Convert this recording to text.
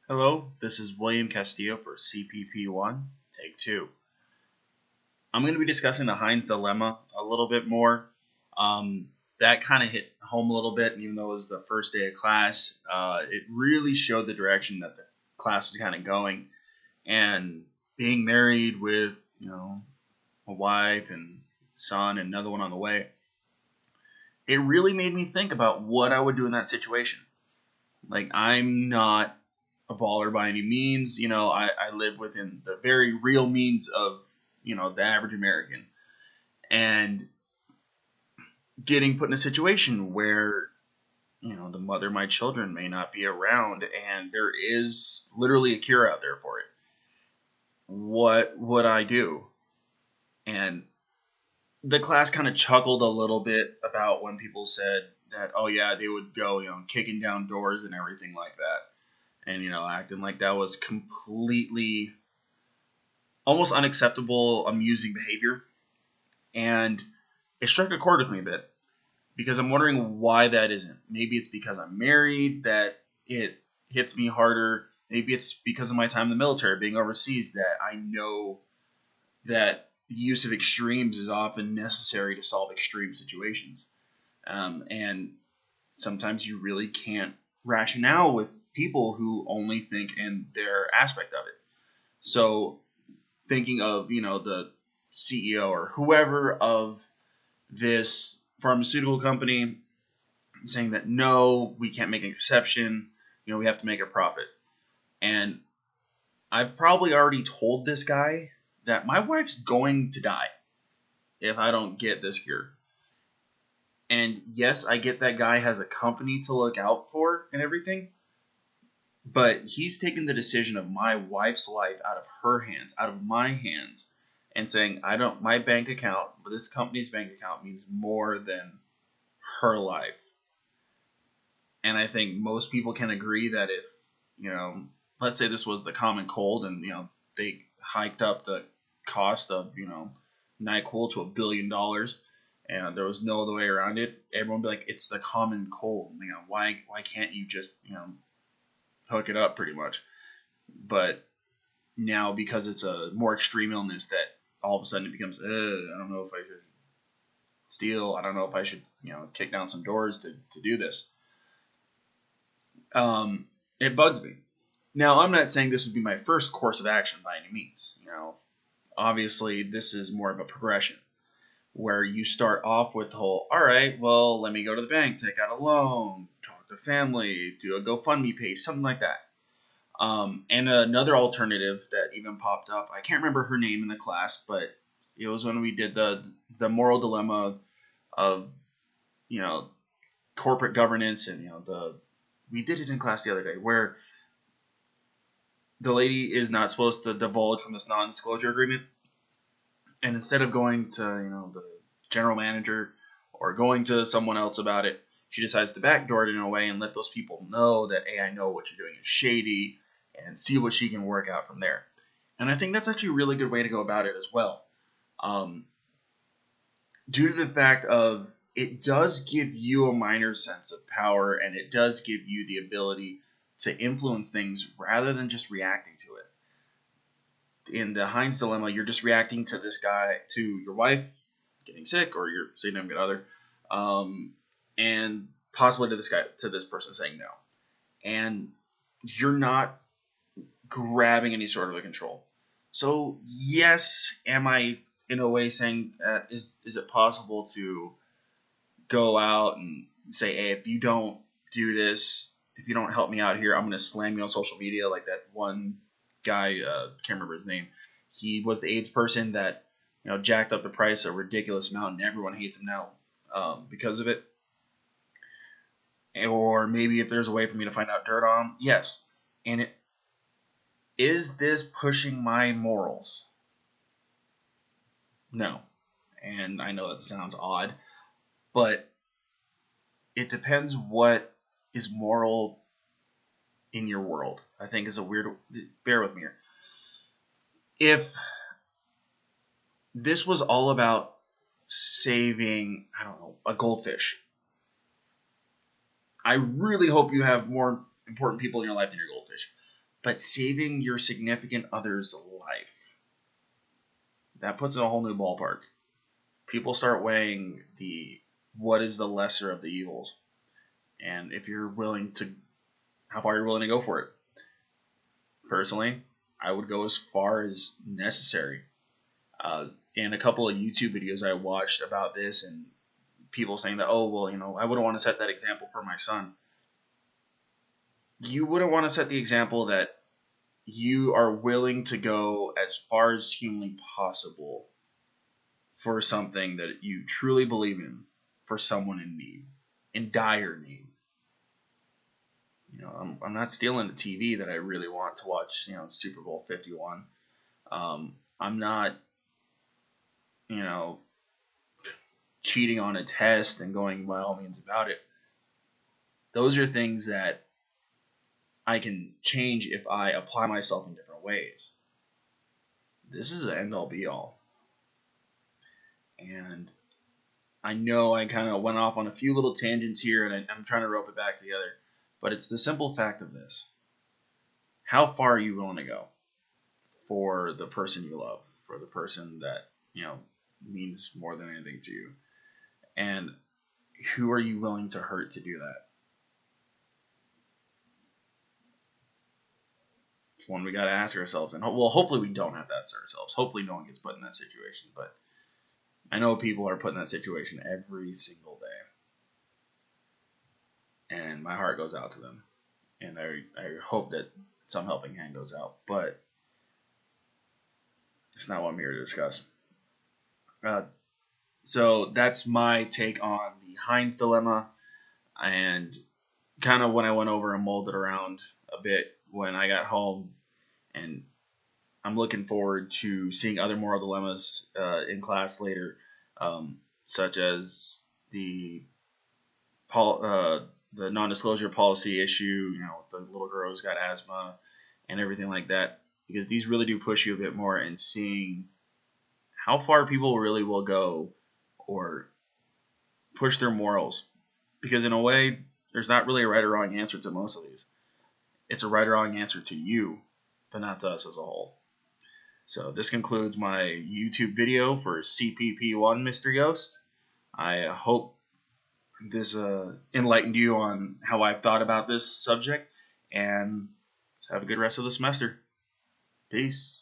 Hello, this is William Castillo for CPP1, Take 2. I'm going to be discussing the Heinz Dilemma a little bit more. That kind of hit home a little bit, and even though it was the first day of class, it really showed the direction that the class was kind of going. And being married with, a wife and son and another one on the way, it really made me think about what I would do in that situation. Like, I'm not a baller by any means. I live within the very real means of, the average American. And getting put in a situation where, the mother of my children may not be around and there is literally a cure out there for it. What would I do? And the class kind of chuckled a little bit about when people said that, oh yeah, they would go, kicking down doors and everything like that. And, acting like that was completely almost unacceptable, amusing behavior. And it struck a chord with me a bit because I'm wondering why that isn't. Maybe it's because I'm married that it hits me harder. Maybe it's because of my time in the military, being overseas, that I know that the use of extremes is often necessary to solve extreme situations. And sometimes you really can't rationale with people who only think in their aspect of it. So thinking of, the CEO or whoever of this pharmaceutical company saying that, no, we can't make an exception, we have to make a profit. And I've probably already told this guy that my wife's going to die if I don't get this cure. And yes, I get that guy has a company to look out for and everything, but he's taken the decision of my wife's life out of her hands, out of my hands, and saying, my bank account, this company's bank account means more than her life. And I think most people can agree that if, let's say this was the common cold and, they hiked up the cost of, NyQuil to $1 billion and there was no other way around it, everyone would be like, it's the common cold. Why can't you just, hook it up pretty much? But now, because it's a more extreme illness, that all of a sudden it becomes, I don't know if I should steal. I don't know if I should, kick down some doors to do this. It bugs me. Now, I'm not saying this would be my first course of action by any means. Obviously, this is more of a progression where you start off with the whole, all right, well, let me go to the bank, take out a loan, talk to family, do a GoFundMe page, something like that. And another alternative that even popped up, I can't remember her name in the class, but it was when we did the moral dilemma of, corporate governance, and, we did it in class the other day where the lady is not supposed to divulge from this non-disclosure agreement. And instead of going to, the general manager or going to someone else about it, she decides to backdoor it in a way and let those people know that, hey, I know what you're doing is shady, and see what she can work out from there. And I think that's actually a really good way to go about it as well. Due to the fact of it does give you a minor sense of power, and it does give you the ability to influence things rather than just reacting to it. In the Heinz Dilemma, you're just reacting to this guy, to your wife getting sick, or your significant other, and possibly to this person saying no. And you're not grabbing any sort of a control. So yes, am I in a way saying that is it possible to go out and say, hey, if you don't do this, if you don't help me out here, I'm going to slam you on social media, like that one guy, can't remember his name. He was the AIDS person that, jacked up the price a ridiculous amount, and everyone hates him now because of it. Or maybe if there's a way for me to find out dirt on him, yes. And is this pushing my morals? No. And I know that sounds odd, but it depends what is moral in your world. I think is a weird, bear with me here. If this was all about saving, I don't know, a goldfish, I really hope you have more important people in your life than your goldfish. But saving your significant other's life, that puts in a whole new ballpark. People start weighing what is the lesser of the evils, and if you're willing to, how far you're willing to go for it. Personally, I would go as far as necessary. And a couple of YouTube videos I watched about this, and people saying that, oh, well, I wouldn't want to set that example for my son. You wouldn't want to set the example that you are willing to go as far as humanly possible for something that you truly believe in, for someone in need, in dire need. I'm not stealing the TV that I really want to watch, Super Bowl 51. I'm not, cheating on a test and going by all means about it. Those are things that I can change if I apply myself in different ways. This is an end-all be-all. And I know I kind of went off on a few little tangents here, and I'm trying to rope it back together. But it's the simple fact of this. How far are you willing to go for the person you love, for the person that, means more than anything to you? And who are you willing to hurt to do that? It's one we got to ask ourselves. And hopefully we don't have to ask ourselves. Hopefully no one gets put in that situation. But I know people are put in that situation every single day. And my heart goes out to them. And I hope that some helping hand goes out. But it's not what I'm here to discuss. So that's my take on the Heinz Dilemma. And kind of when I went over and molded around a bit when I got home. And I'm looking forward to seeing other moral dilemmas in class later, such as the non-disclosure policy issue, the little girl who's got asthma and everything like that, because these really do push you a bit more in seeing how far people really will go or push their morals. Because in a way, there's not really a right or wrong answer to most of these. It's a right or wrong answer to you, but not to us as a whole. So this concludes my YouTube video for CPP1 Mr. Ghost. I hope this enlightened you on how I've thought about this subject, and have a good rest of the semester. Peace.